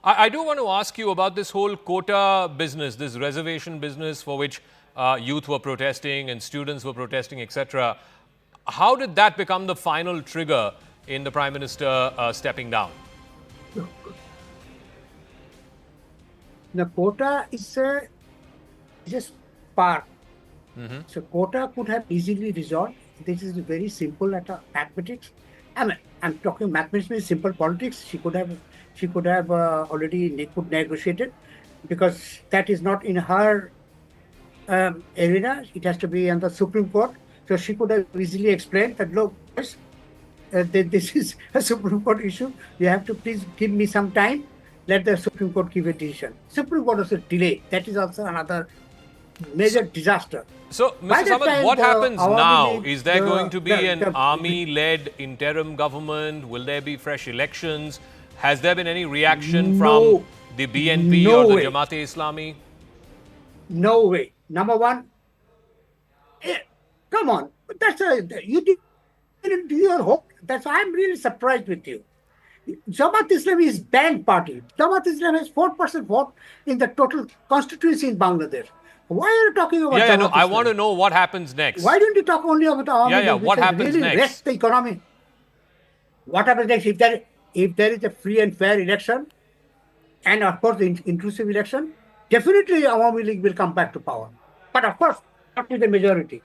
I do want to ask you about this whole quota business, this reservation business for which youth were protesting and students were protesting, etc. How did that become the final trigger in the Prime Minister stepping down? The quota is just part. So quota could have easily resolved. This is very simple at mathematics. I mean, I'm talking mathematics means simple politics. She could have already negotiated, because that is not in her arena. It has to be on the Supreme Court. So she could have easily explained that, look, this is a Supreme Court issue. You have to please give me some time. Let the Supreme Court give a decision. Supreme Court also delayed. That is also another major disaster. So, Mr. Samad, what happens now? Is there going to be an army-led interim government? Will there be fresh elections? Has there been any reaction from the BNP or the Jamaat-e-Islami? No way. Number one, come on. You didn't do your hope. I'm really surprised with you. Jamaat-e-Islami is banned party. Jamaat-e-Islami has 4% vote in the total constituency in Bangladesh. Why are you talking about no, I want to know what happens next. Why don't you talk only about the army? What happens really next? Wreck the economy. What happens next? If there is a free and fair election, and of course the inclusive election, definitely Awami League will come back to power. But of course, not with the majority.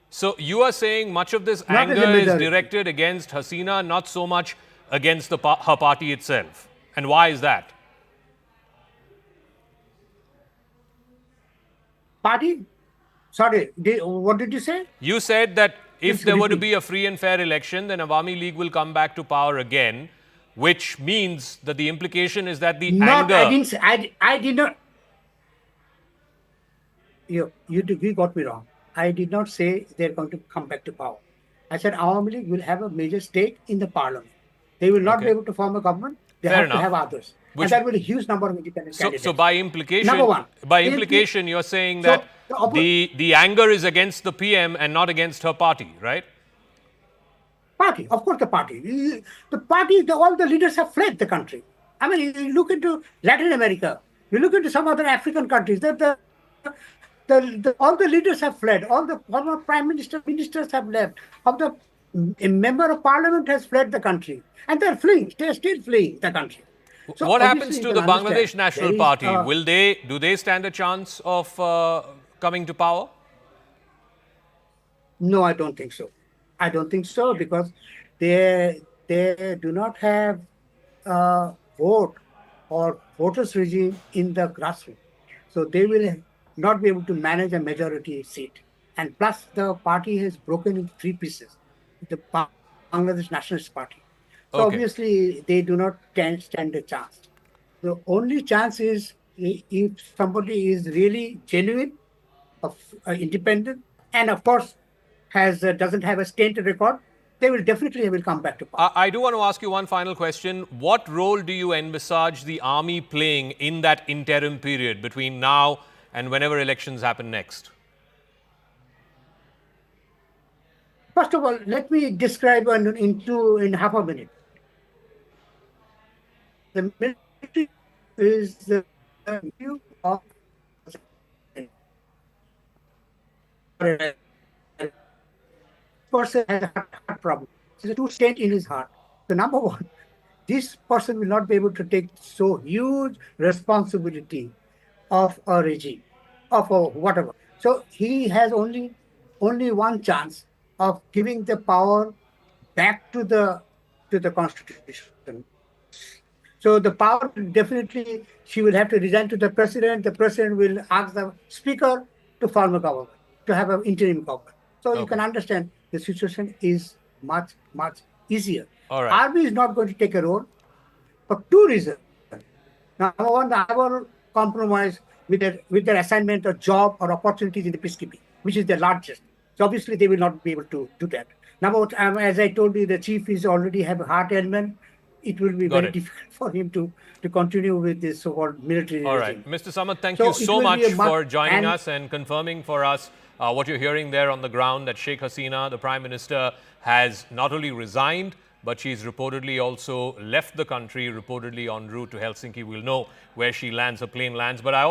So you are saying much of this anger is directed against Hasina, not so much against her party itself. And why is that? Party? Sorry, what did you say? You said that if there were to be a free and fair election, then Awami League will come back to power again, which means that the implication is that the anger... I did not... You got me wrong. I did not say they're going to come back to power. I said Awami League will have a major stake in the parliament. They will not be able to form a government. They have to have others. And that will be a huge number of independent candidates. So by implication, Number one, you're saying that the anger is against the PM and not against her party, right? Party, of course the party. The party, all the leaders have fled the country. I mean, you look into Latin America, you look into some other African countries, all the leaders have fled, all the former ministers have left, a member of parliament has fled the country, and they're still fleeing the country. So what happens to the Bangladesh National Party? Do they stand a chance of coming to power? No, I don't think so. I don't think so, because they do not have vote or voters regime in the grassroots. So they will not be able to manage a majority seat. And plus, the party has broken into 3 pieces. The Bangladesh Nationalist Party. So obviously, they do not stand a chance. The only chance is if somebody is really genuine, independent, and of course doesn't have a stained record, they will definitely come back to power. I do want to ask you one final question. What role do you envisage the army playing in that interim period between now and whenever elections happen next? First of all, let me describe in half a minute. The military is the view of person has a heart problem. There's a 2 stent in his heart. So number one, this person will not be able to take so huge responsibility of a regime, of a whatever. So he has only one chance of giving the power back to the constitution. So the power definitely, she will have to resign to the president. The president will ask the speaker to form a government, to have an interim government. So you can understand the situation is much, much easier. All right. Army is not going to take a role for 2 reasons. Number one, the army will compromise with their assignment of job or opportunities in the peacekeeping, which is the largest. So obviously they will not be able to do that. Number two, as I told you, the chief is already have a heart ailment. It will be very difficult for him to continue with this so-called military regime. All right. Mr. Samad, thank you so much for joining us and confirming for us what you're hearing there on the ground, that Sheikh Hasina, the Prime Minister, has not only resigned, but she's reportedly also left the country, reportedly en route to Helsinki. We'll know where she lands, her plane lands. But I